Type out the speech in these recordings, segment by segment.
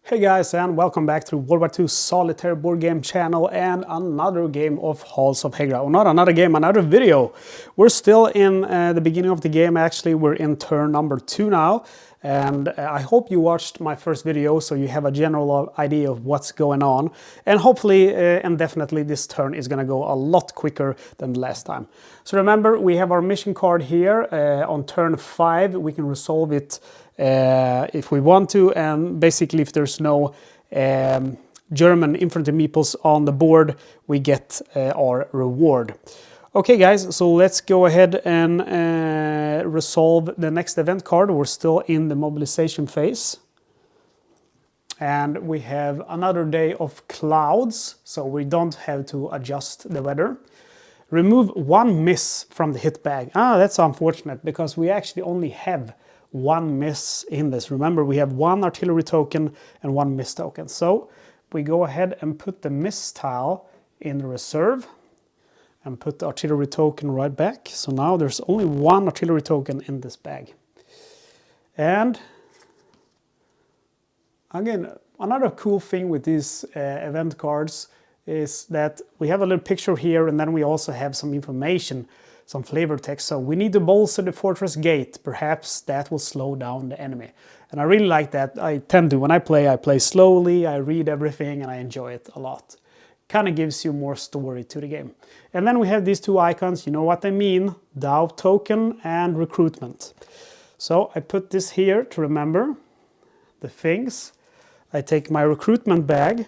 Hey guys, and welcome back to World War II Solitaire board game channel and another game of Halls of Hegra. Or not another game, another video. We're still in the beginning of the game. Actually, we're in turn number 2 now. And I hope you watched my first video so you have a general idea of what's going on. And hopefully and definitely this turn is going to go a lot quicker than the last time. So remember, we have our mission card here. On turn 5, we can resolve it if we want to, and basically if there's no German infantry meeples on the board, we get our reward. Okay guys, so let's go ahead and resolve the next event card. We're still in the mobilization phase. And we have another day of clouds, so we don't have to adjust the weather. Remove 1 miss from the hit bag. That's unfortunate, because we actually only have 1 miss in this. Remember, we have 1 artillery token and 1 miss token. So we go ahead and put the miss tile in the reserve and put the artillery token right back. So now there's only 1 artillery token in this bag. And again, another cool thing with these event cards is that we have a little picture here, and then we also have some information, some flavor text. So we need to bolster the fortress gate. Perhaps that will slow down the enemy. And I really like that. I tend to, when I play slowly, I read everything, and I enjoy it a lot. Kind of gives you more story to the game. And then we have these 2 icons. You know what they mean: doubt token and recruitment. So I put this here to remember the things. I take my recruitment bag.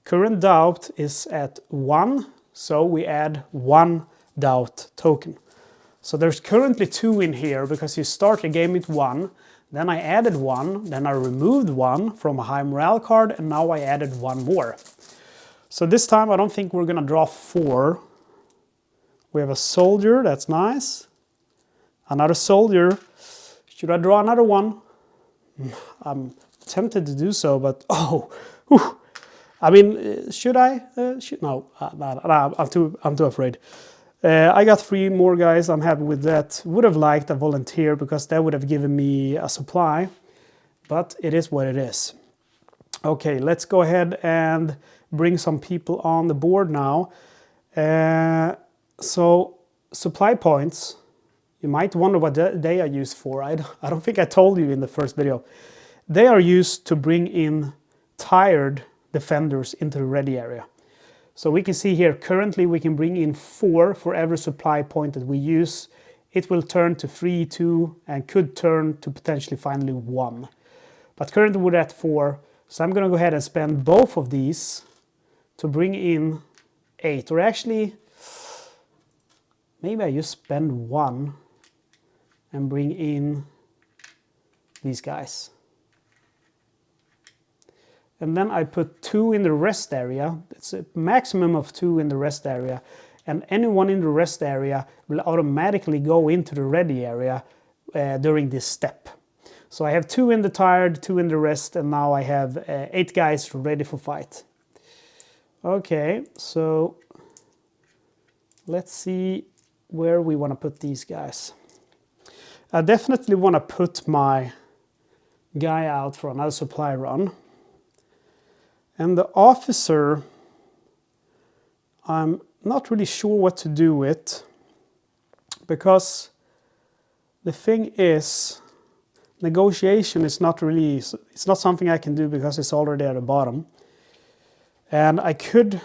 Current doubt is at 1, so we add 1 doubt token. So there's currently 2 in here because you start the game with 1, then I added 1, then I removed 1 from a high morale card, and now I added 1 more. So this time I don't think we're gonna draw 4. We have a soldier, that's nice. Another soldier. Should I draw another one? I'm tempted to do so, but whew. I mean, should I? No, I'm too afraid. I got 3 more guys. I'm happy with that. Would have liked a volunteer because that would have given me a supply, but it is what it is. Okay, let's go ahead and bring some people on the board now. So supply points, you might wonder what they are used for. I don't think I told you in the first video. They are used to bring in tired defenders into the ready area. So we can see here, currently we can bring in 4 for every supply point that we use. It will turn to 3, 2, and could turn to potentially finally 1. But currently we're at 4, so I'm gonna go ahead and spend both of these to bring in 8. Or actually, maybe I just spend 1 and bring in these guys. And then I put 2 in the rest area. It's a maximum of 2 in the rest area. And anyone in the rest area will automatically go into the ready area during this step. So I have 2 in the tired, 2 in the rest, and now I have 8 guys ready for fight. Okay, so let's see where we want to put these guys. I definitely want to put my guy out for another supply run. And the officer, I'm not really sure what to do with, because the thing is, negotiation is not really, it's not something I can do because it's already at the bottom. And I could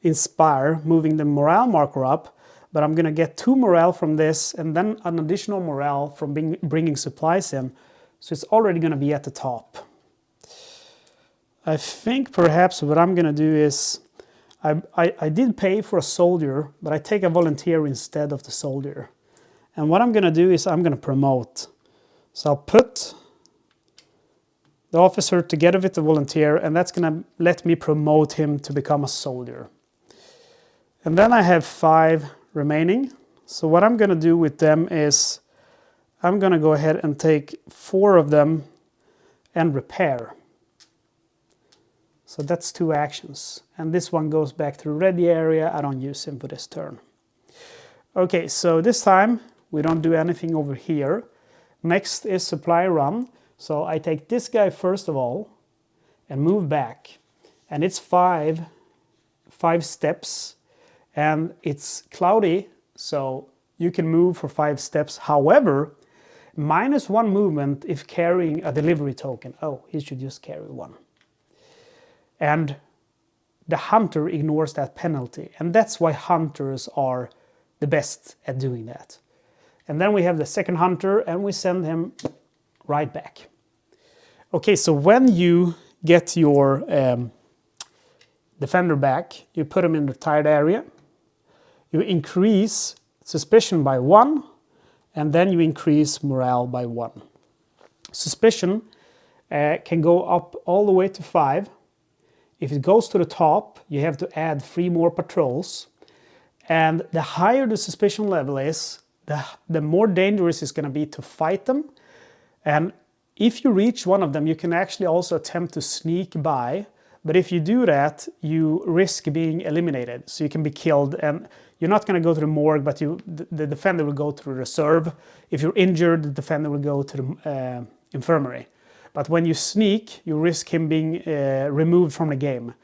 inspire moving the morale marker up, but I'm gonna get 2 morale from this and then an additional morale from bringing supplies in. So it's already gonna be at the top. I think perhaps what I'm gonna do is, I did pay for a soldier, but I take a volunteer instead of the soldier. And what I'm gonna do is I'm gonna promote. So I'll put the officer together with the volunteer, and that's gonna let me promote him to become a soldier. And then I have 5 remaining. So what I'm gonna do with them is, I'm gonna go ahead and take 4 of them and repair. So that's 2 actions. And this one goes back to the ready area. I don't use him for this turn. Okay, so this time we don't do anything over here. Next is supply run. So I take this guy first of all, and move back. And it's five steps, and it's cloudy, so you can move for 5 steps. However, -1 movement if carrying a delivery token. Oh, he should just carry 1. And the hunter ignores that penalty, and that's why hunters are the best at doing that. And then we have the second hunter, and we send him right back. Okay, so when you get your defender back, you put him in the tired area, you increase suspicion by 1, and then you increase morale by 1. Suspicion can go up all the way to 5. If it goes to the top, you have to add 3 more patrols. And the higher the suspicion level is, the more dangerous it's going to be to fight them. And if you reach one of them, you can actually also attempt to sneak by. But if you do that, you risk being eliminated. So you can be killed, and you're not going to go to the morgue, but the defender will go to the reserve. If you're injured, the defender will go to the infirmary. But when you sneak, you risk him being removed from the game.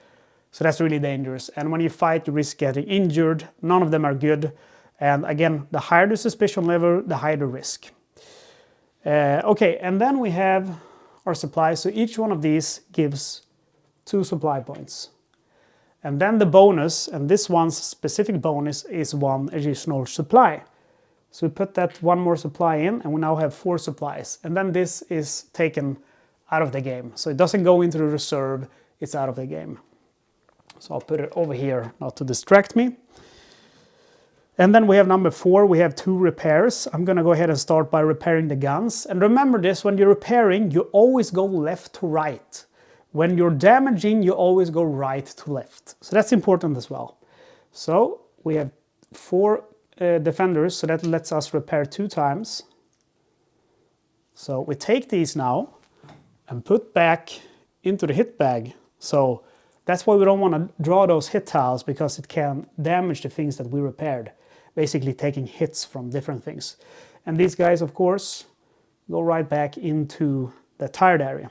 So that's really dangerous. And when you fight, you risk getting injured. None of them are good. And again, the higher the suspicion level, the higher the risk. Okay, and then we have our supplies. So each one of these gives 2 supply points. And then the bonus, and this one's specific bonus, is 1 additional supply. So we put that 1 more supply in, and we now have 4 supplies. And then this is taken out of the game. So it doesn't go into the reserve, it's out of the game. So I'll put it over here, not to distract me. And then we have number 4, we have 2 repairs. I'm gonna go ahead and start by repairing the guns. And remember this, when you're repairing, you always go left to right. When you're damaging, you always go right to left. So that's important as well. So we have 4 defenders, so that lets us repair 2 times. So we take these now and put back into the hit bag. So that's why we don't want to draw those hit tiles, because it can damage the things that we repaired, basically taking hits from different things. And these guys, of course, go right back into the tired area.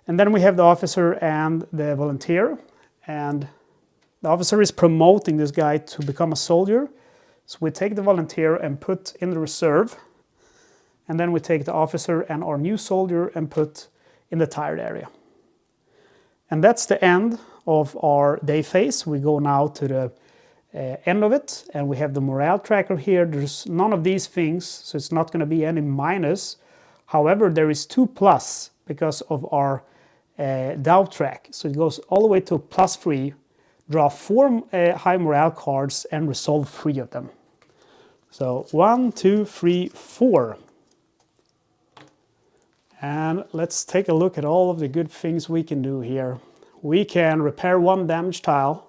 And then we have the officer and the volunteer, and the officer is promoting this guy to become a soldier. So we take the volunteer and put in the reserve, and then we take the officer and our new soldier and put in the tired area. And that's the end of our day phase. We go now to the end of it, and we have the morale tracker here. There's none of these things, so it's not going to be any minus. However, there is 2 plus because of our doubt track. So it goes all the way to +3, draw 4 high morale cards and resolve 3 of them. So 1, 2, 3, 4. And let's take a look at all of the good things we can do here. We can repair 1 damage tile,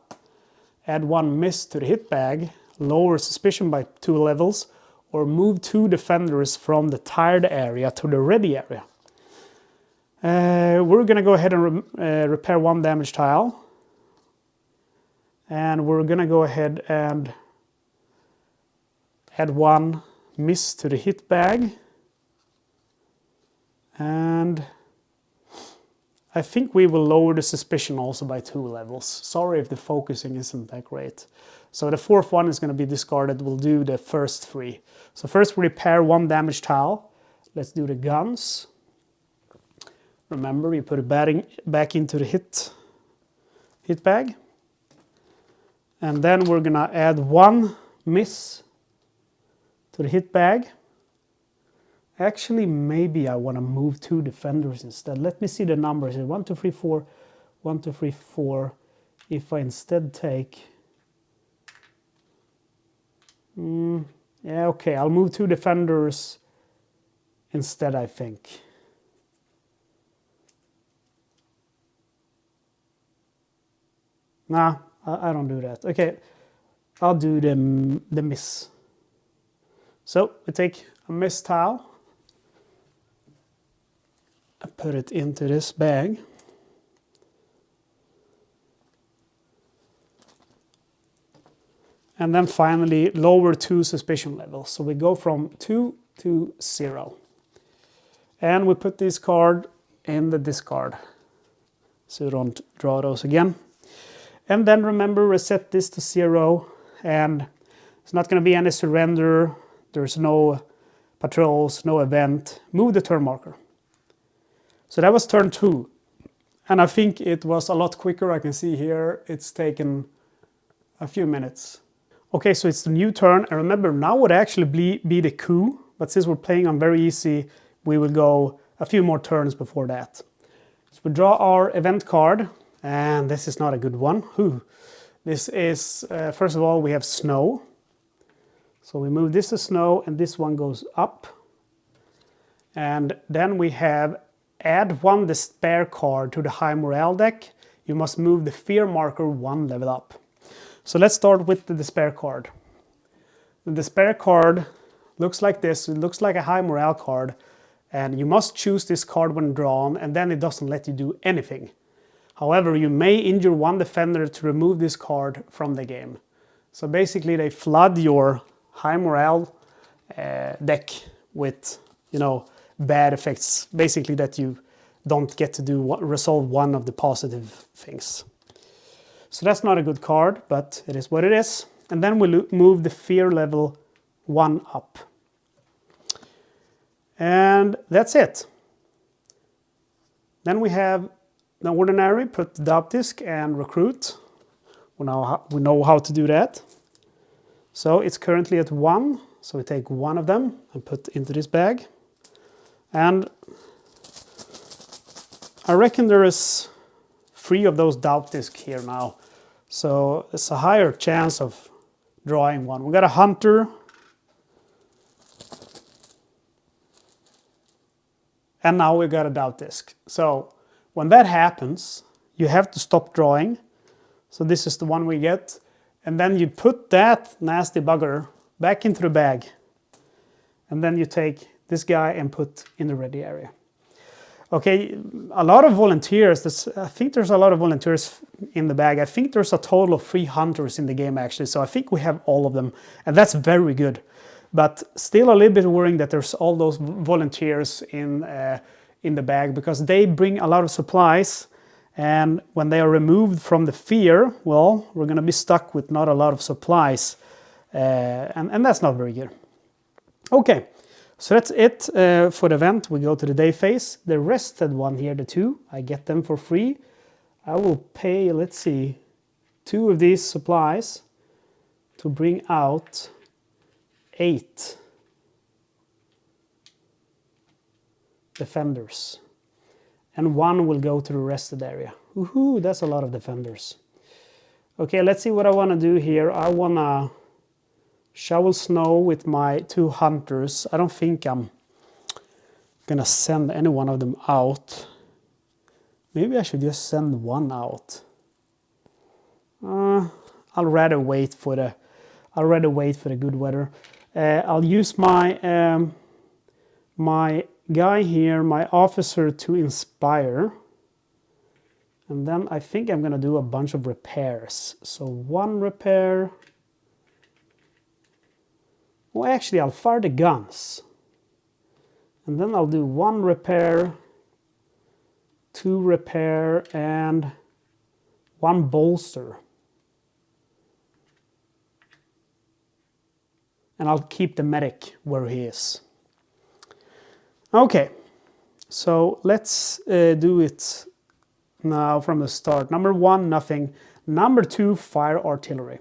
add 1 miss to the hit bag, lower suspicion by 2 levels, or move 2 defenders from the tired area to the ready area. We're going to go ahead and repair 1 damage tile. And we're going to go ahead and add 1 miss to the hit bag. And I think we will lower the suspicion also by 2 levels. Sorry if the focusing isn't that great. So the 4th one is going to be discarded. We'll do the first 3. So first we repair 1 damage tile. Let's do the guns. Remember, you put it back into the hit bag. And then we're going to add 1 miss to the hit bag. Actually, maybe I want to move 2 defenders instead. Let me see the numbers. 1, 2, 3, 4. 1, 2, 3, 4. If I instead take... yeah, okay. I'll move 2 defenders instead, I think. Nah, I don't do that. Okay, I'll do the miss. So we take a miss tile. I put it into this bag. And then finally lower 2 suspicion levels. So we go from 2 to 0. And we put this card in the discard. so you don't draw those again. And then remember, reset this to 0, and it's not going to be any surrender, there's no patrols, no event. Move the turn marker. So that was turn 2. And I think it was a lot quicker. I can see here it's taken a few minutes. Okay, so it's the new turn. And remember, now would actually be the coup. But since we're playing on very easy, we will go a few more turns before that. So we draw our event card. And this is not a good one. This is, first of all, we have snow. So we move this to snow, and this one goes up. And then we have add 1 despair card to the high morale deck. You must move the fear marker 1 level up. So let's start with the despair card. The despair card looks like this. It looks like a high morale card. And you must choose this card when drawn, and then it doesn't let you do anything. However, you may injure 1 defender to remove this card from the game. So basically they flood your high morale deck with, bad effects. Basically that you don't get to resolve 1 of the positive things. So that's not a good card, but it is what it is. And then we'll move the fear level 1 up. And that's it. Then we have the ordinary, put the doubt disc and recruit. We know how to do that. So it's currently at 1. So we take 1 of them and put into this bag. And I reckon there is 3 of those doubt discs here now. So it's a higher chance of drawing 1. We got a hunter. And now we got a doubt disc. So when that happens, you have to stop drawing. So this is the one we get. And then you put that nasty bugger back into the bag. And then you take this guy and put in the ready area. Okay, a lot of volunteers. I think there's a lot of volunteers in the bag. I think there's a total of 3 hunters in the game actually. So I think we have all of them. And that's very good. But still a little bit worrying that there's all those volunteers in the bag, because they bring a lot of supplies, and when they are removed from the fear, well, we're going to be stuck with not a lot of supplies, and that's not very good. Okay, so that's it for the event. We go to the day phase. The rested one here, the 2, I get them for free. I will pay, let's see, 2 of these supplies to bring out 8 defenders, and 1 will go to the rested area. Woohoo, that's a lot of defenders. Okay, let's see what I want to do here. I want to shovel snow with my 2 hunters. I don't think I'm gonna send any one of them out. Maybe I should just send 1 out. I'll rather wait for the good weather. I'll use my my guy here, my officer, to inspire. And then I think I'm going to do a bunch of repairs. So 1 repair. Well, actually, I'll fire the guns. And then I'll do 1 repair, 2 repair, and 1 bolster. And I'll keep the medic where he is. Okay, so let's do it now from the start. Number 1, nothing. Number 2, fire artillery.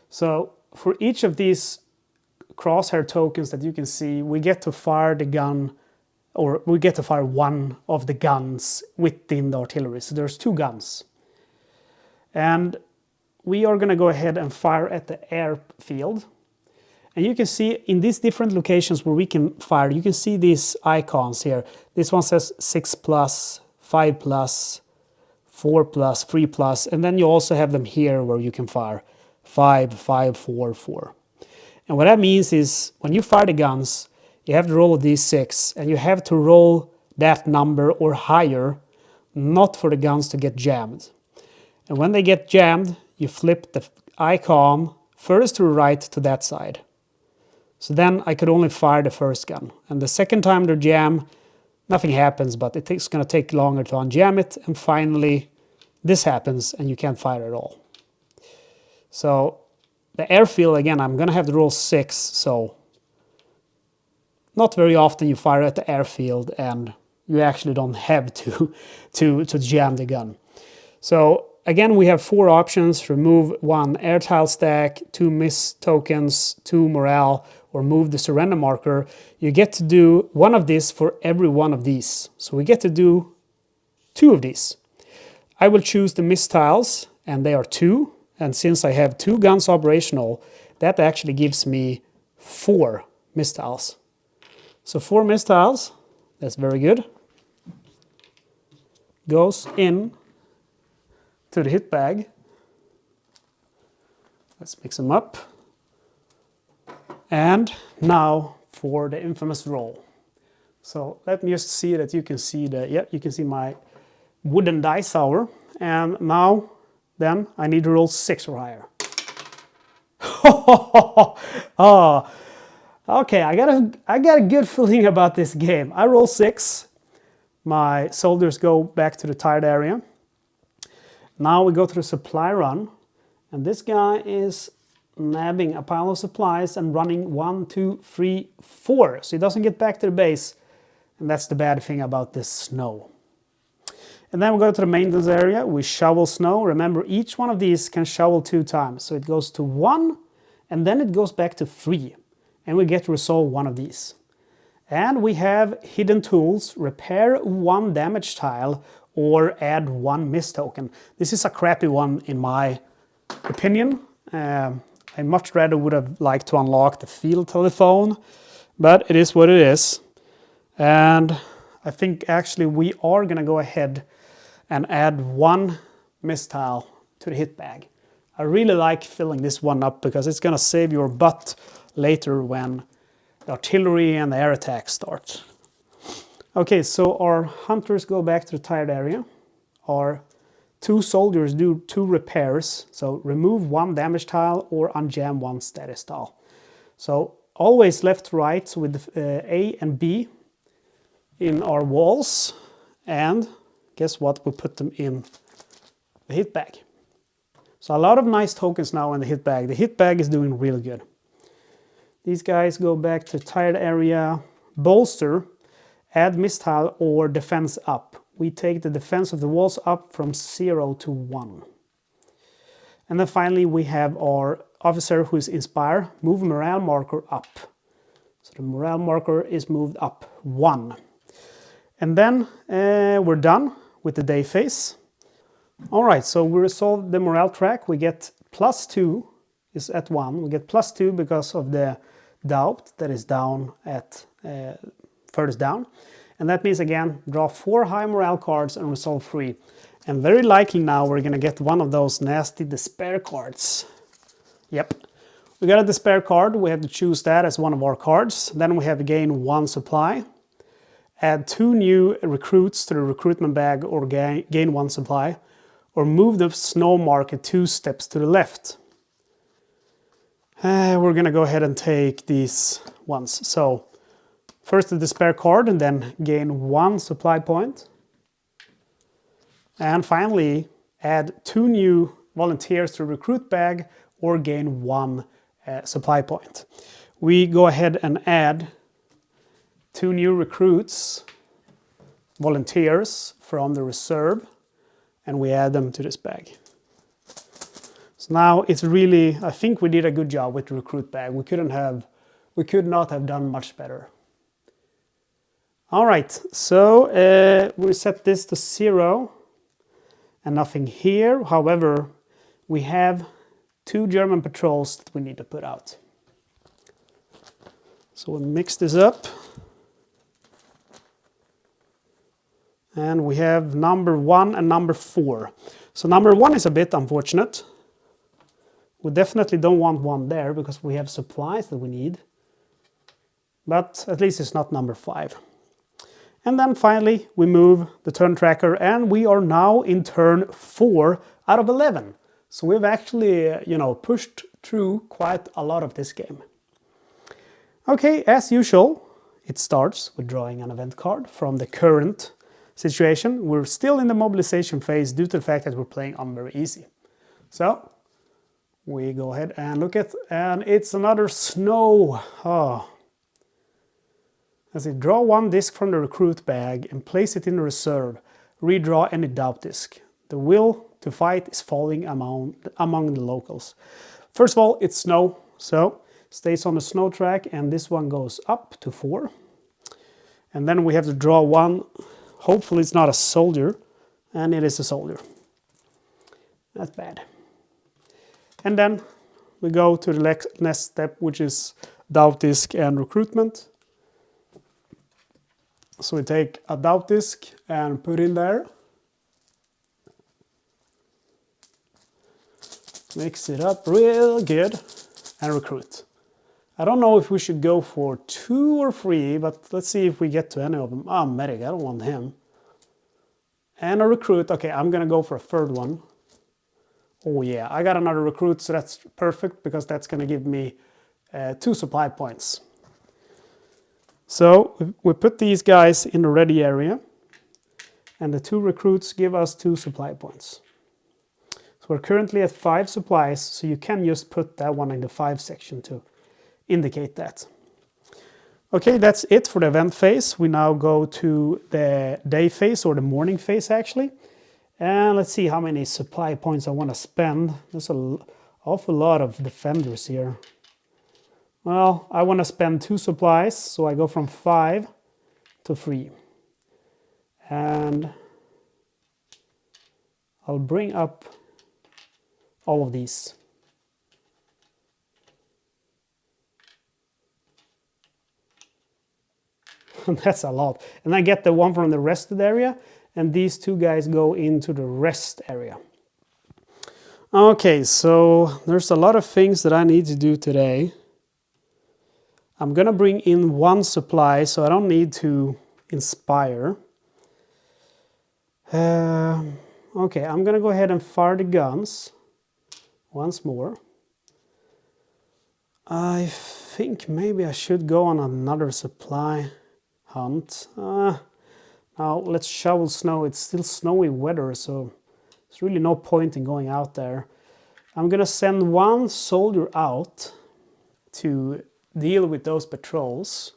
So for each of these crosshair tokens that you can see, we get to fire the gun, or we get to fire 1 of the guns within the artillery. So there's 2 guns. And we are going to go ahead and fire at the airfield. And you can see in these different locations where we can fire, you can see these icons here. This one says 6+, 5+, 4+, 3+, and then you also have them here where you can fire 5, 5, 4, 4. And what that means is when you fire the guns, you have to roll a d6, and you have to roll that number or higher, not for the guns to get jammed. And when they get jammed, you flip the icon furthest to the right to that side. So then I could only fire the first gun. And the second time they're jammed, nothing happens, but it's going to take longer to unjam it, and finally this happens and you can't fire at all. So the airfield, again, I'm going to have to roll 6, so not very often you fire at the airfield and you actually don't have to jam the gun. So again, we have 4 options: remove 1 air tile stack, 2 miss tokens, 2 morale, or move the surrender marker. You get to do 1 of these for every 1 of these. So we get to do 2 of these. I will choose the miss tiles, and they are 2. And since I have 2 guns operational, that actually gives me 4 miss tiles. So 4 miss tiles, that's very good. Goes in to the hit bag. Let's mix them up. And now for the infamous roll. So let me just see that you can see you can see my wooden dice tower. And now then I need to roll 6 or higher. Oh, okay, I got a good feeling about this game. I roll 6. My soldiers go back to the tired area. Now we go to the supply run, and this guy is nabbing a pile of supplies and running 1, 2, 3, 4. So he doesn't get back to the base, and that's the bad thing about this snow. And then we go to the maintenance area, we shovel snow. Remember, each one of these can shovel 2 times. So it goes to 1, and then it goes back to 3. And we get to resolve 1 of these. And we have hidden tools: repair 1 damage tile or add 1 miss token. This is a crappy one in my opinion. I much rather would have liked to unlock the field telephone, but it is what it is. And I think actually we are going to go ahead and add 1 miss tile to the hit bag. I really like filling this one up because it's going to save your butt later when the artillery and the air attack start. Okay, so our hunters go back to the tired area. Our 2 soldiers do 2 repairs. So remove 1 damage tile or unjam 1 status tile. So always left to right with A and B in our walls. And guess what? We put them in the hit bag. So a lot of nice tokens now in the hit bag. The hit bag is doing really good. These guys go back to tired area, bolster, add miss tile or defense up. We take the defense of the walls up from 0 to 1. And then finally we have our officer who is inspire, move morale marker up. So the morale marker is moved up 1. And then we're done with the day phase. All right, so we resolve the morale track. We get +2 is at 1. We get +2 because of the doubt that is down at furthest down. And that means, again, draw 4 high morale cards and resolve 3. And very likely now we're going to get one of those nasty despair cards. Yep. We got a despair card. We have to choose that as one of our cards. Then we have to gain 1 supply. Add 2 new recruits to the recruitment bag or gain 1 supply. Or move the snow marker 2 steps to the left. We're going to go ahead and take these ones. So first the despair card and then gain 1 supply point. And finally add 2 new volunteers to the recruit bag or gain 1 supply point. We go ahead and add 2 new recruits, volunteers from the reserve, and we add them to this bag. So now it's really, I think we did a good job with the recruit bag. We could not have done much better. All right, so we set this to 0 and nothing here. However, we have 2 German patrols that we need to put out. So we'll mix this up. And we have number 1 and number 4. So number 1 is a bit unfortunate. We definitely don't want 1 there because we have supplies that we need. But at least it's not number 5. And then finally we move the turn tracker and we are now in turn 4 out of 11. So we've actually, pushed through quite a lot of this game. Okay, as usual, it starts with drawing an event card from the current situation. We're still in the mobilization phase due to the fact that we're playing on very easy. So we go ahead and look at, and it's another snow. Oh. Let's see, draw one disc from the recruit bag and place it in the reserve. Redraw any doubt disc. The will to fight is falling among the locals. First of all, it's snow, so stays on the snow track, and this one goes up to 4. And then we have to draw one. Hopefully it's not a soldier, and it is a soldier. That's bad. And then we go to the next step, which is doubt disc and recruitment. So we take a doubt disc and put in there. Mix it up real good and recruit. I don't know if we should go for 2 or 3, but let's see if we get to any of them. Ah, medic, I don't want him. And a recruit. Okay, I'm gonna go for a 3rd one. Oh yeah, I got another recruit, so that's perfect because that's gonna give me 2 supply points. So we put these guys in the ready area, and the 2 recruits give us 2 supply points. So we're currently at 5 supplies, so you can just put that one in the 5 section to indicate that. Okay, that's it for the event phase. We now go to the day phase, or the morning phase actually. And let's see how many supply points I want to spend. There's an awful lot of defenders here. Well, I want to spend 2 supplies, so I go from 5 to 3. And I'll bring up all of these. That's a lot. And I get the one from the rested area, and these 2 guys go into the rest area. Okay, so there's a lot of things that I need to do today. I'm gonna bring in 1 supply, so I don't need to inspire. Okay, I'm gonna go ahead and fire the guns once more. I think maybe I should go on another supply hunt. Now let's shovel snow. It's still snowy weather, so there's really no point in going out there. I'm gonna send 1 soldier out to deal with those patrols.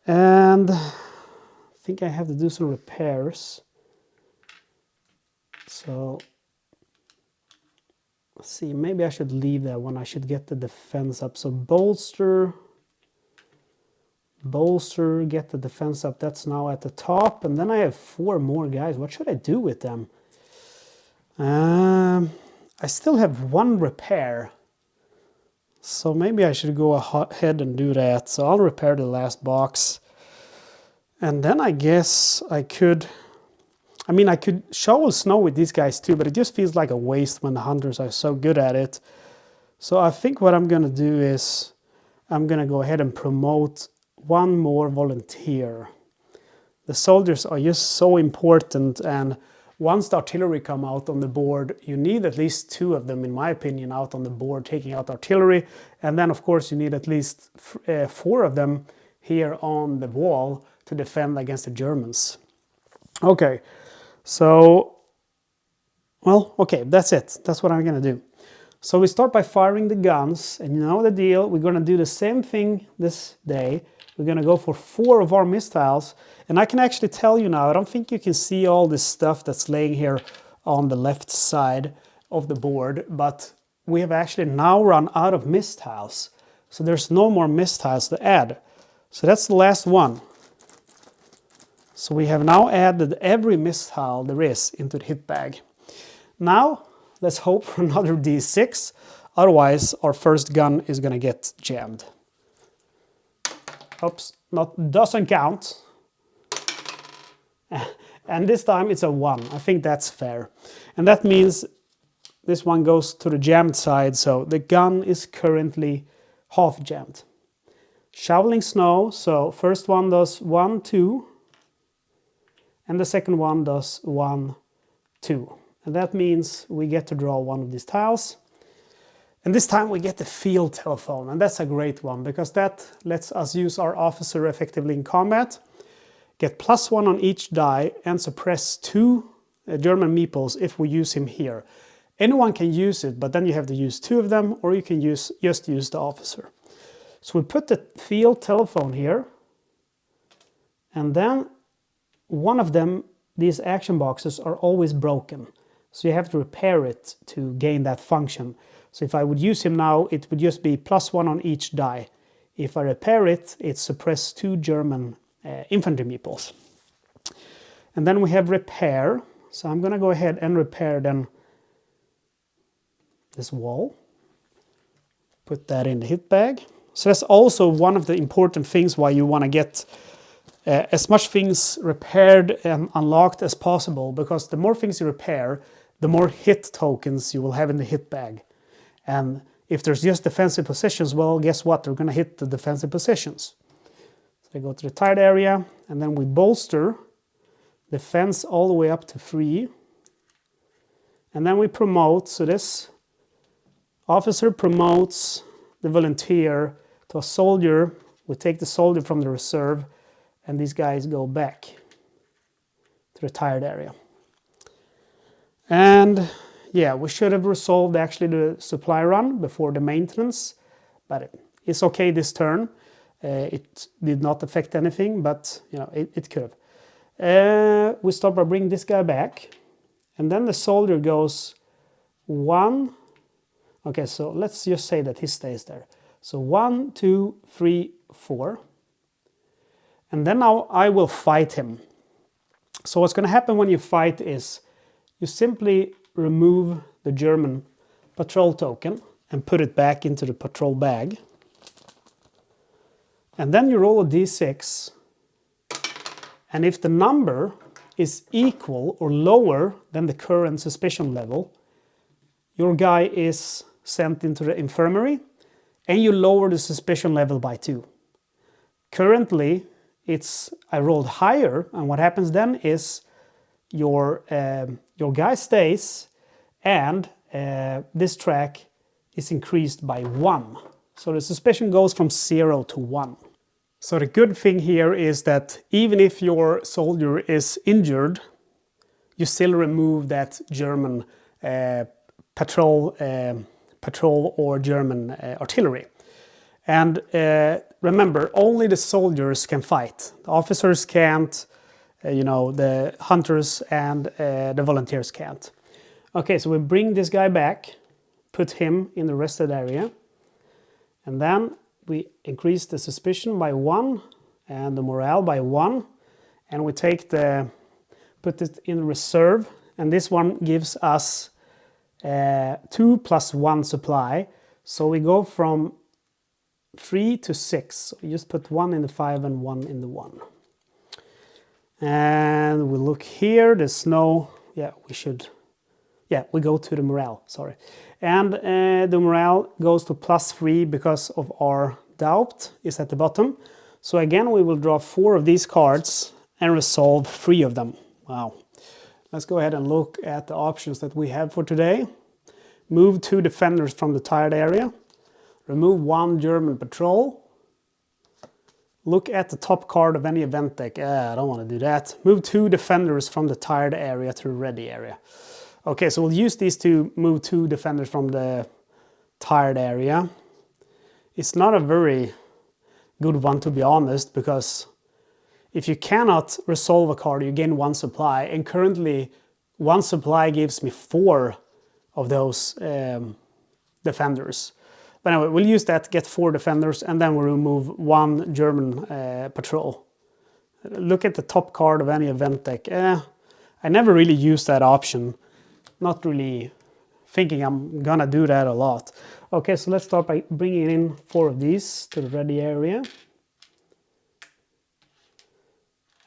And I think I have to do some repairs. So let's see, maybe I should leave that one. I should get the defense up. So bolster, get the defense up. That's now at the top. And then I have 4 more guys. What should I do with them? I still have 1 repair. So maybe I should go ahead and do that. So I'll repair the last box. And then I guess I could shovel snow with these guys too, but it just feels like a waste when the hunters are so good at it. So I think what I'm gonna do is I'm gonna go ahead and promote 1 more volunteer. The soldiers are just so important, and once the artillery come out on the board, you need at least 2 of them, in my opinion, out on the board taking out artillery. And then of course you need at least 4 of them here on the wall to defend against the Germans. Okay, so, well, okay, that's it. That's what I'm gonna do. So we start by firing the guns, and you know the deal. We're gonna do the same thing this day. We're gonna go for 4 of our missiles. And I can actually tell you now, I don't think you can see all this stuff that's laying here on the left side of the board, but we have actually now run out of missiles. So there's no more missiles to add. So that's the last one. So we have now added every missile there is into the hit bag. Now, let's hope for another D6. Otherwise, our first gun is gonna get jammed. Oops, doesn't count. And this time it's a 1. I think that's fair. And that means this one goes to the jammed side, so the gun is currently half jammed. Shoveling snow, so first one does 1, 2, and the second one does 1, 2. And that means we get to draw one of these tiles. And this time we get the field telephone, and that's a great one because that lets us use our officer effectively in combat, get +1 on each die, and suppress 2 German meeples if we use him here. Anyone can use it, but then you have to use 2 of them, or you can just use the officer. So we put the field telephone here, and then one of them, these action boxes, are always broken. So you have to repair it to gain that function. So if I would use him now, it would just be +1 on each die. If I repair it, it suppresses 2 German infantry meeples. And then we have repair. So I'm going to go ahead and repair then this wall. Put that in the hit bag. So that's also one of the important things why you want to get as much things repaired and unlocked as possible, because the more things you repair, the more hit tokens you will have in the hit bag. And if there's just defensive positions, well, guess what? They're going to hit the defensive positions. So I go to the tired area, and then we bolster defense all the way up to 3. And then we promote, so this officer promotes the volunteer to a soldier. We take the soldier from the reserve, and these guys go back to the tired area. And yeah, we should have resolved actually the supply run before the maintenance, but it's okay this turn. It did not affect anything, but you know, it could have. We start by bringing this guy back, and then the soldier goes 1. Okay, so let's just say that he stays there. So 1, 2, 3, 4. And then now I will fight him. So what's going to happen when you fight is you simply remove the German patrol token and put it back into the patrol bag. And then you roll a d6. And if the number is equal or lower than the current suspicion level, your guy is sent into the infirmary and you lower the suspicion level by 2. Currently, I rolled higher, and what happens then is your guy stays, and this track is increased by 1. So the suspicion goes from 0 to 1. So the good thing here is that even if your soldier is injured, you still remove that German patrol or German artillery. And remember, only the soldiers can fight. The officers can't, the hunters and the volunteers can't. Okay, so we bring this guy back, put him in the rested area, and then we increase the suspicion by 1 and the morale by 1, and we put it in reserve, and this one gives us 2 + 1 supply. So we go from 3 to 6. So you just put 1 in the 5 and 1 in the 1. And we look here, there's no, we go to the morale, sorry. And the morale goes to +3 because of our doubt is at the bottom. So again, we will draw 4 of these cards and resolve 3 of them. Wow. Let's go ahead and look at the options that we have for today. Move 2 defenders from the tired area. Remove 1 German patrol. Look at the top card of any event deck. I don't want to do that. Move 2 defenders from the tired area to the ready area. Okay, so we'll use these to move 2 defenders from the tired area. It's not a very good one, to be honest, because if you cannot resolve a card, you gain 1 supply, and currently 1 supply gives me 4 of those defenders. But anyway, we'll use that, get 4 defenders, and then we'll remove 1 German patrol. Look at the top card of any event deck. I never really use that option. Not really thinking I'm gonna do that a lot. Okay, so let's start by bringing in 4 of these to the ready area.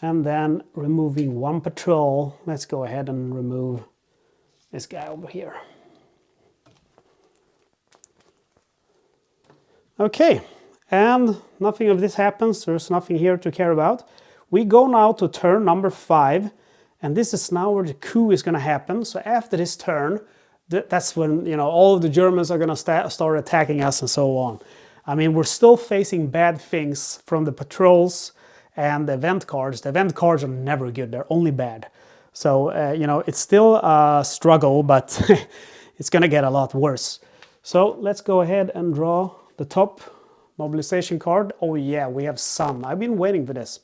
And then removing 1 patrol. Let's go ahead and remove this guy over here. Okay, and nothing of this happens. There's nothing here to care about. We go now to turn number 5, and this is now where the coup is going to happen. So after this turn, that's when, you know, all of the Germans are going to start attacking us and so on. I mean, we're still facing bad things from the patrols and the event cards. The event cards are never good. They're only bad. So, you know, it's still a struggle, but it's going to get a lot worse. So let's go ahead and draw the top mobilization card. Oh yeah, we have some. I've been waiting for this.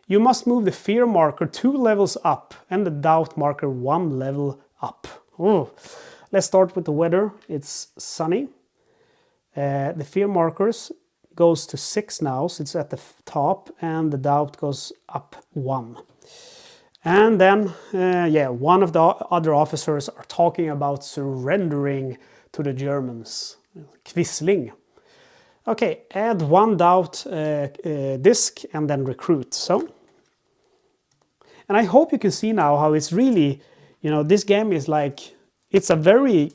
You must move the fear marker 2 levels up and the doubt marker 1 level up. Ooh. Let's start with the weather. It's sunny. The fear markers goes to 6 now, so it's at the top, and the doubt goes up 1. And then, yeah, one of the other officers are talking about surrendering to the Germans. Quisling. Okay, add 1 doubt disc and then recruit. So, and I hope you can see now how it's really, you know, this game is like, it's a very,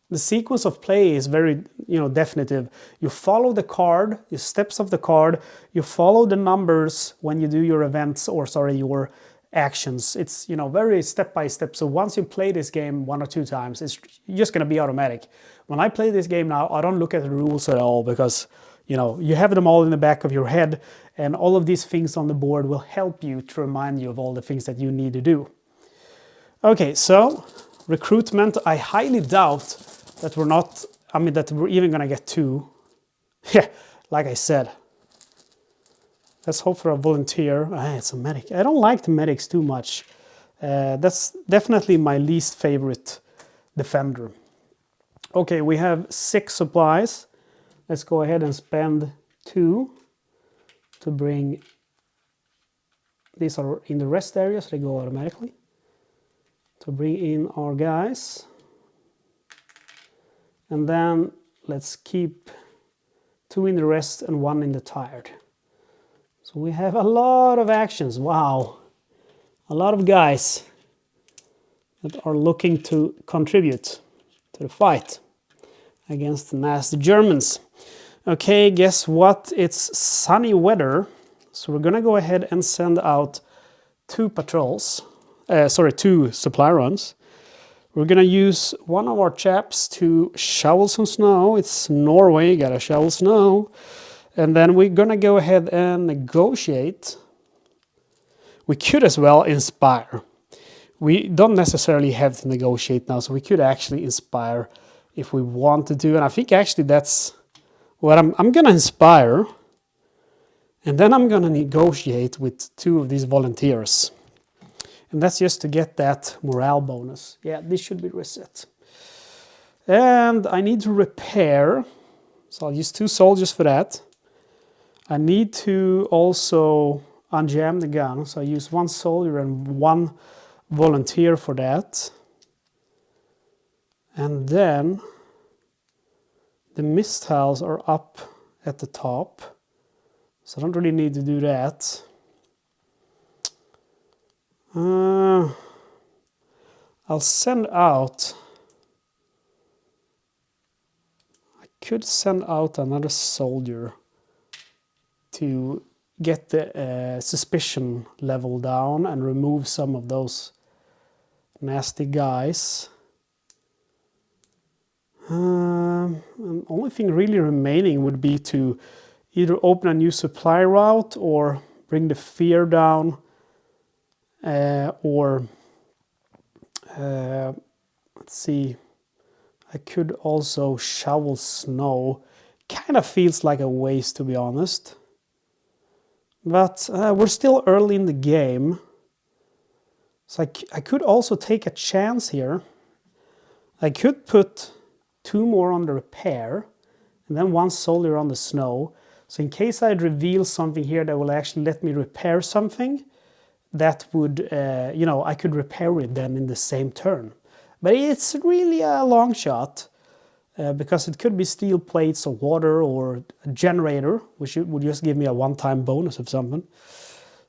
the sequence of play is very, you know, definitive. You follow the card, the steps of the card, you follow the numbers when you do your events, or sorry, your actions. It's, you know, very step by step. So once you play this game 1 or 2 times, it's just going to be automatic. When I play this game now, I don't look at the rules at all because, you know, you have them all in the back of your head, and all of these things on the board will help you to remind you of all the things that you need to do. Okay, so recruitment, I highly doubt that we're not, I mean, that we're even going to get 2. Yeah, like I said. Let's hope for a volunteer. It's a medic. I don't like the medics too much. That's definitely my least favorite defender. Okay, we have 6 supplies. Let's go ahead and spend 2 to bring, these are in the rest area, so they go automatically. To bring in our guys. And then let's keep 2 in the rest and 1 in the tired. So we have a lot of actions. Wow. A lot of guys that are looking to contribute to the fight against the nasty Germans. Okay, guess what? It's sunny weather. So we're gonna go ahead and send out 2 patrols. 2 supply runs. We're gonna use one of our chaps to shovel some snow. It's Norway, gotta shovel snow. And then we're gonna go ahead and negotiate. We could as well inspire. We don't necessarily have to negotiate now, so we could actually inspire if we wanted to. And I think actually that's what I'm gonna inspire. And then I'm gonna negotiate with 2 of these volunteers. And that's just to get that morale bonus. Yeah, this should be reset. And I need to repair. So I'll use 2 soldiers for that. I need to also unjam the gun. So I use 1 soldier and 1 volunteer for that. And then the mist tiles are up at the top. So I don't really need to do that. I'll send out, I could send out another soldier to get the suspicion level down and remove some of those nasty guys. The only thing really remaining would be to either open a new supply route or bring the fear down. Let's see, I could also shovel snow. Kind of feels like a waste, to be honest. But we're still early in the game. So I could also take a chance here. I could put 2 more on the repair and then 1 soldier on the snow. So in case I reveal something here that will actually let me repair something, that would, you know, I could repair it then in the same turn. But it's really a long shot because it could be steel plates or water or a generator, which would just give me a one-time bonus of something.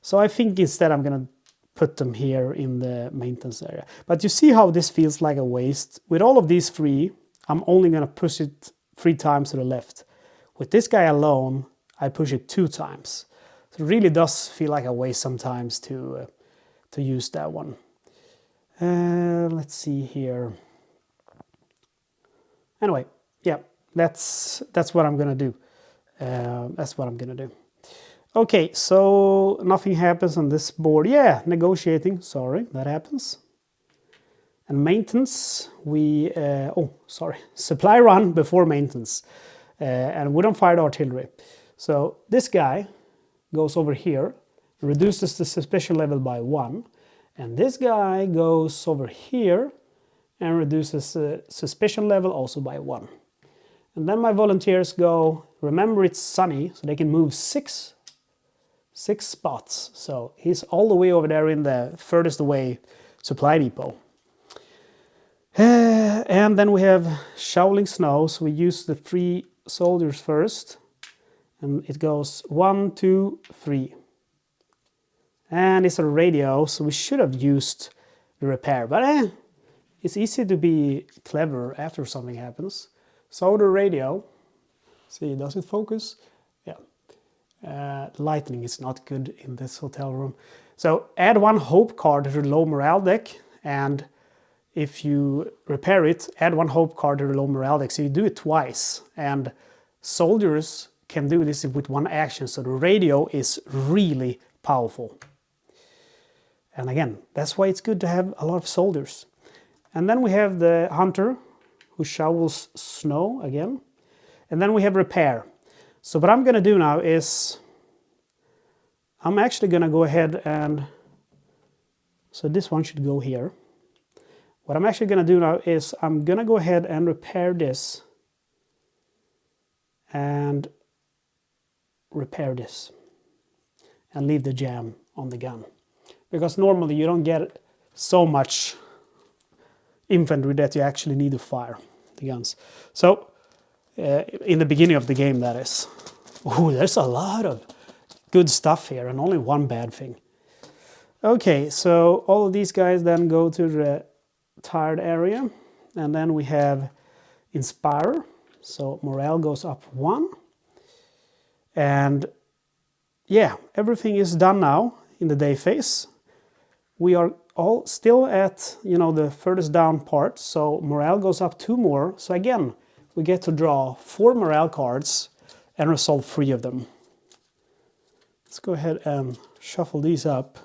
So I think instead I'm going to put them here in the maintenance area. But you see how this feels like a waste? With all of these 3, I'm only going to push it 3 times to the left. With this guy alone, I push it 2 times. So it really does feel like a waste sometimes to use that one. Let's see here. Anyway, yeah, that's what I'm gonna do. That's what I'm gonna do. Okay, so nothing happens on this board. Yeah, negotiating, sorry, that happens. And maintenance, supply run before maintenance. And we don't fire the artillery. So this guy goes over here, reduces the suspicion level by 1. And this guy goes over here and reduces the suspicion level also by 1. And then my volunteers go, remember it's sunny, so they can move six spots. So he's all the way over there in the furthest away supply depot. And then we have shoveling snow, so we use the 3 soldiers first. And it goes 1, 2, 3. And it's a radio, so we should have used the repair. But it's easy to be clever after something happens. So the radio, see, does it focus? Yeah. Lightning is not good in this hotel room. So add 1 hope card to the low morale deck, and if you repair it, add 1 hope card to the low morale deck. So you do it twice, and soldiers can do this with 1 action. So the radio is really powerful. And again, that's why it's good to have a lot of soldiers. And then we have the hunter who shovels snow again. And then we have repair. So what I'm going to do now is I'm actually going to go ahead and, so this one should go here. What I'm actually going to do now is I'm going to go ahead and repair this and repair this and leave the jam on the gun. Because normally you don't get so much infantry that you actually need to fire the guns. So in the beginning of the game, that is. Ooh, there's a lot of good stuff here and only 1 bad thing. Okay, so all of these guys then go to the tired area, and then we have inspire, so morale goes up 1. And yeah, everything is done now in the day phase. We are all still at, the furthest down part, so morale goes up 2 more. So again, we get to draw 4 morale cards and resolve 3 of them. Let's go ahead and shuffle these up.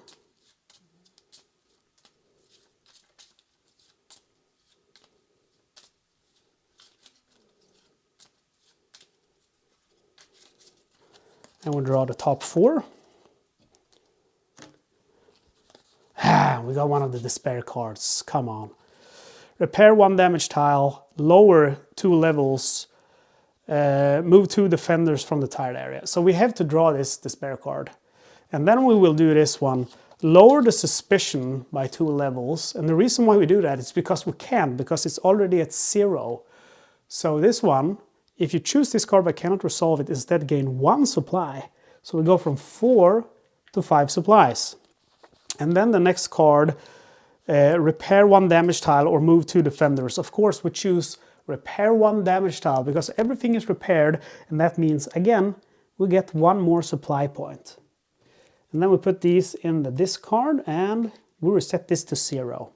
And we'll draw the top 4. We got one of the despair cards. Come on. Repair 1 damage tile, lower 2 levels, move 2 defenders from the tired area. So we have to draw this despair card. And then we will do this one. Lower the suspicion by 2 levels. And the reason why we do that is because we can, because it's already at 0. So this one, if you choose this card but cannot resolve it, instead gain 1 supply. So we go from 4 to 5 supplies. And then the next card, repair 1 damage tile or move 2 defenders. Of course, we choose repair 1 damage tile because everything is repaired, and that means, again, we get 1 more supply point. And then we put these in the discard, and we reset this to 0.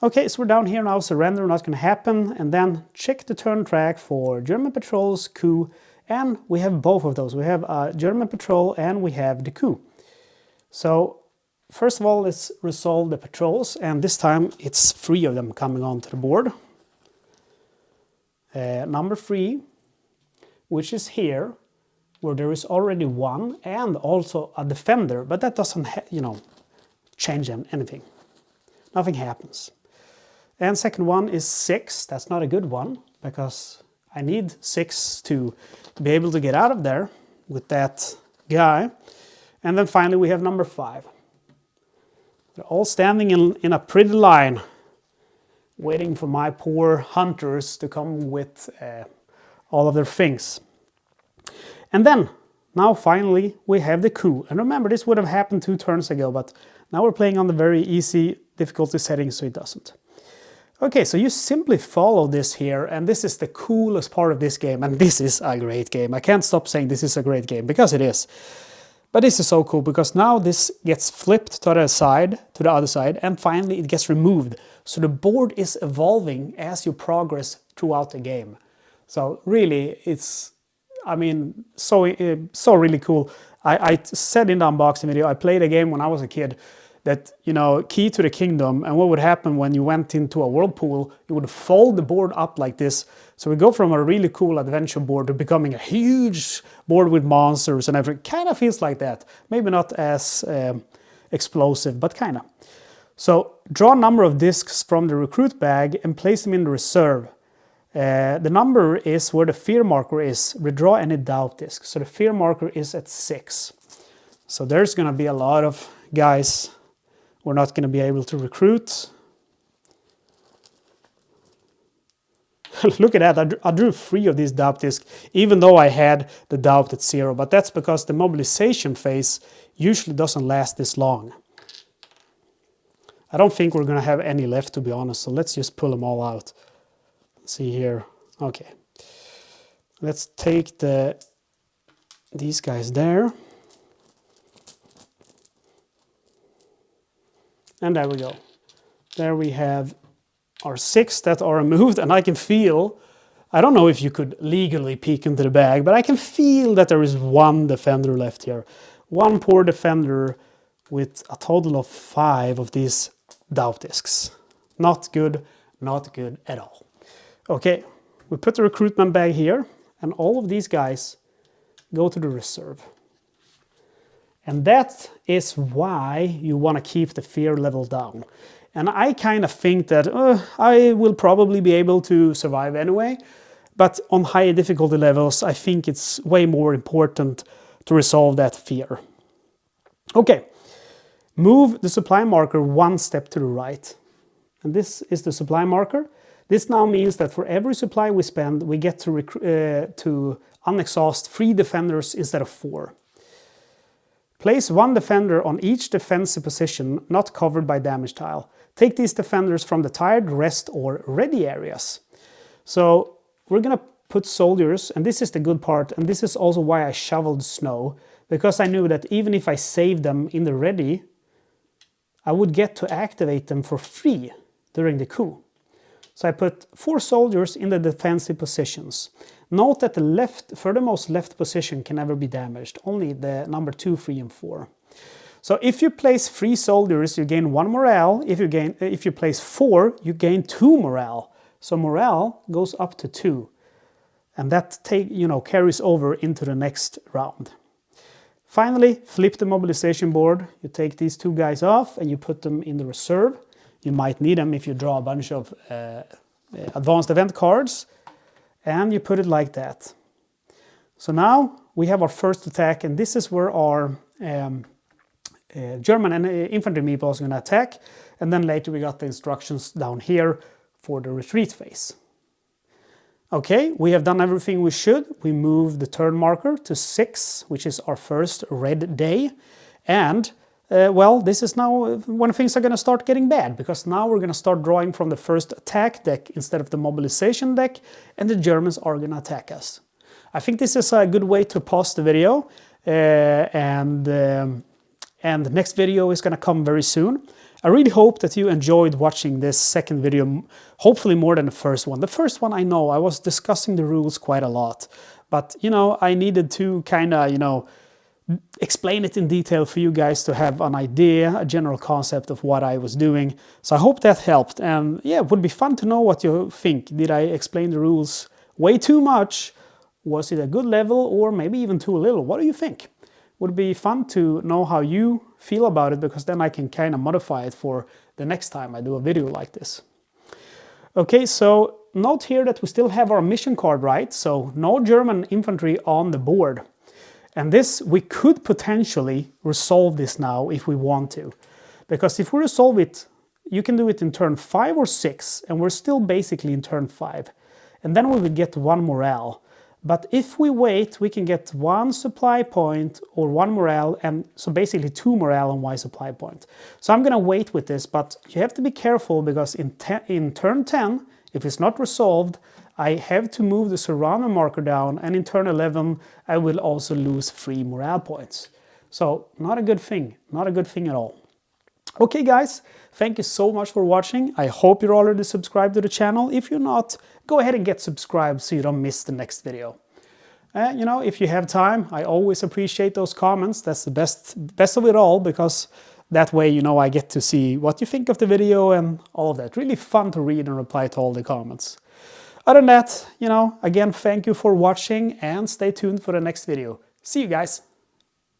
Okay, so we're down here now, surrender, not going to happen, and then check the turn track for German patrols, coup, and we have both of those. We have a German patrol and we have the coup. So first of all, let's resolve the patrols, and this time it's 3 of them coming onto the board. Number 3, which is here, where there is already 1 and also a defender, but that doesn't, change anything. Nothing happens. And second one is 6. That's not a good one, because I need 6 to be able to get out of there with that guy. And then finally we have number 5. They're all standing in a pretty line, waiting for my poor hunters to come with all of their things. And then, now finally, we have the coup. And remember, this would have happened 2 turns ago, but now we're playing on the very easy difficulty setting, so it doesn't. Okay, so you simply follow this here, and this is the coolest part of this game, and this is a great game. I can't stop saying this is a great game, because it is. But this is so cool because now this gets flipped to the other side, and finally it gets removed. So the board is evolving as you progress throughout the game. So really, it's, I mean, so really cool. I said in the unboxing video, I played a game when I was a kid that, you know, Key to the Kingdom, and what would happen when you went into a whirlpool, you would fold the board up like this. So we go from a really cool adventure board to becoming a huge board with monsters and everything. Kind of feels like that. Maybe not as explosive, but kind of. So draw a number of discs from the recruit bag and place them in the reserve. The number is where the fear marker is. Redraw any doubt disc. So the fear marker is at 6. So there's going to be a lot of guys we're not going to be able to recruit. Look at that, I drew 3 of these doubt discs, even though I had the doubt at 0, but that's because the mobilization phase usually doesn't last this long. I don't think we're going to have any left, to be honest, so let's just pull them all out. Let's see here. Okay. Let's take these guys there. And there we go. There we have our 6 that are removed, and I can feel, I don't know if you could legally peek into the bag, but I can feel that there is 1 defender left here. 1 poor defender with a total of 5 of these doubt discs. Not good at all. Okay, we put the recruitment bag here, and all of these guys go to the reserve. And that is why you want to keep the fear level down. And I kind of think that I will probably be able to survive anyway, but on higher difficulty levels, I think it's way more important to resolve that fear. Okay, move the supply marker 1 step to the right. And this is the supply marker. This now means that for every supply we spend, we get to unexhaust 3 defenders instead of 4. Place 1 defender on each defensive position not covered by damage tile. Take these defenders from the tired, rest, or ready areas. So we're going to put soldiers, and this is the good part, and this is also why I shoveled snow, because I knew that even if I saved them in the ready, I would get to activate them for free during the coup. So I put 4 soldiers in the defensive positions. Note that the furthermost left position can never be damaged, only the number 2, 3, and 4. So if you place 3 soldiers, you gain 1 morale. If you place 4, you gain 2 morale. So morale goes up to 2. And that carries over into the next round. Finally, flip the mobilization board. You take these 2 guys off and you put them in the reserve. You might need them if you draw a bunch of advanced event cards. And you put it like that. So now we have our first attack, and this is where our German and infantry meeples are going to attack. And then later we got the instructions down here for the retreat phase. Okay, we have done everything we should. We moved the turn marker to 6, which is our first red day. And well, this is now when things are going to start getting bad, because now we're going to start drawing from the first attack deck instead of the mobilization deck, and the Germans are going to attack us. I think this is a good way to pause the video, and the next video is going to come very soon. I really hope that you enjoyed watching this second video, hopefully more than the first one. The first one, I know, I was discussing the rules quite a lot, but, I needed to kind of, explain it in detail for you guys to have an idea, a general concept of what I was doing. So I hope that helped, and yeah, it would be fun to know what you think. Did I explain the rules way too much? Was it a good level, or maybe even too little? What do you think? Would be fun to know how you feel about it, because then I can kind of modify it for the next time I do a video like this. Okay, so note here that we still have our mission card, right? So no German infantry on the board. And this, we could potentially resolve this now if we want to. Because if we resolve it, you can do it in turn 5 or 6, and we're still basically in turn 5. And then we would get 1 morale. But if we wait, we can get 1 supply point or 1 morale, and so basically 2 morale and 1 supply point. So I'm going to wait with this, but you have to be careful, because in turn 10, if it's not resolved, I have to move the surrounding marker down, and in turn 11, I will also lose 3 morale points. So not a good thing, not a good thing at all. Okay guys, thank you so much for watching. I hope you're already subscribed to the channel. If you're not, go ahead and get subscribed so you don't miss the next video. You know, if you have time, I always appreciate those comments. That's the best of it all, because that way, you know, I get to see what you think of the video and all of that. Really fun to read and reply to all the comments. Other than that, you know, again, thank you for watching and stay tuned for the next video. See you guys.